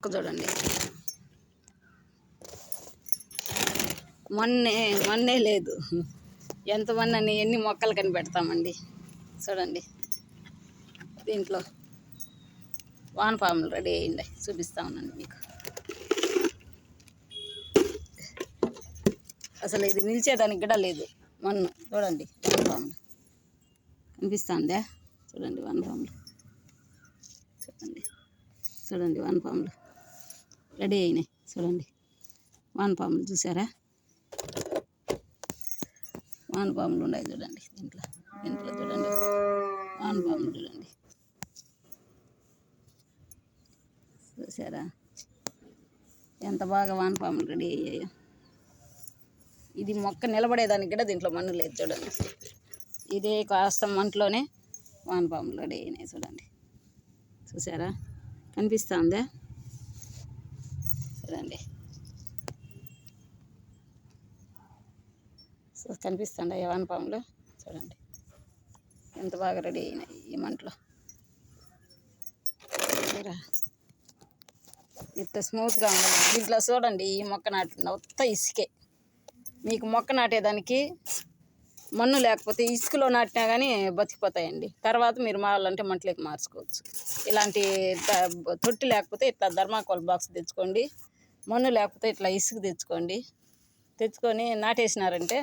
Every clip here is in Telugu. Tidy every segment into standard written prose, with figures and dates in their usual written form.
చూడండి, మొన్నే లేదు. ఎంతమంది ఎన్ని మొక్కలు కనిపెడతామండి. చూడండి, దీంట్లో వానపాములు రెడీ అయ్యింది, చూపిస్తా ఉన్నాను మీకు. అసలు ఇది నిలిచేదానికి కూడా లేదు. మొన్న చూడండి, వానపాములు కనిపిస్తుందా? చూడండి వానపాములు, చూడండి వానపాములు రెడీ అయినాయి. చూడండి వానపాములు, చూసారా? వానపాములు ఉన్నాయి చూడండి, దీంట్లో చూడండి వానపాములు, చూడండి చూసారా ఎంత బాగా వానపాములు రెడీ అయ్యాయో. ఇది మొక్క నిలబడేదానికి కూడా దీంట్లో మన్ను లేదు. చూడండి, ఇదే కాస్త మంటలోనే వానపాములు రెడీ అయినాయి. చూడండి, చూసారా? కనిపిస్తుందా? చూడండి, కనిపిస్తుందా వానపాములు? చూడండి ఎంత బాగా రెడీ అయినాయి ఈ మంటలో. ఇంత స్మూత్గా ఉంది. దీంట్లో చూడండి, ఈ మొక్క నాటిన ఉత్త ఇసుకే. మీకు మొక్క నాటేదానికి మన్ను లేకపోతే ఇసుకలో నాటినా కానీ బతికిపోతాయండి. తర్వాత మీరు మారాలంటే మంటలోకి మార్చుకోవచ్చు. ఇలాంటి తొట్టి లేకపోతే ఇట్లా థర్మాకోల్ బాక్స్ తెచ్చుకోండి. మన్ను లేకపోతే ఇట్లా ఇసుక తెచ్చుకొని నాటేసినారంటే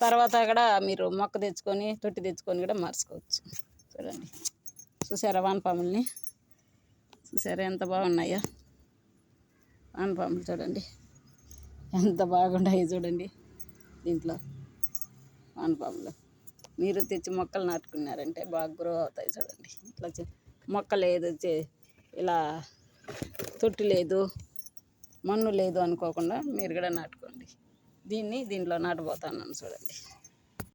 తర్వాత కూడా మీరు మొక్క తెచ్చుకొని తొట్టి తెచ్చుకొని కూడా మార్చుకోవచ్చు. చూడండి, చూసారా వానపాముల్ని? చూసారా ఎంత బాగున్నాయో వానపాములు? చూడండి ఎంత బాగున్నాయి. చూడండి దీంట్లో వానపాములు మీరు తెచ్చి మొక్కలు నాటుకున్నారంటే బాగా గ్రో అవుతాయి. చూడండి, ఇట్లా మొక్క లేదు, ఇలా తొట్టి లేదు, మన్ను లేదు అనుకోకుండా మీరు కూడా నాటుకోండి. దీంట్లో నాటబోతున్నాను. చూడండి.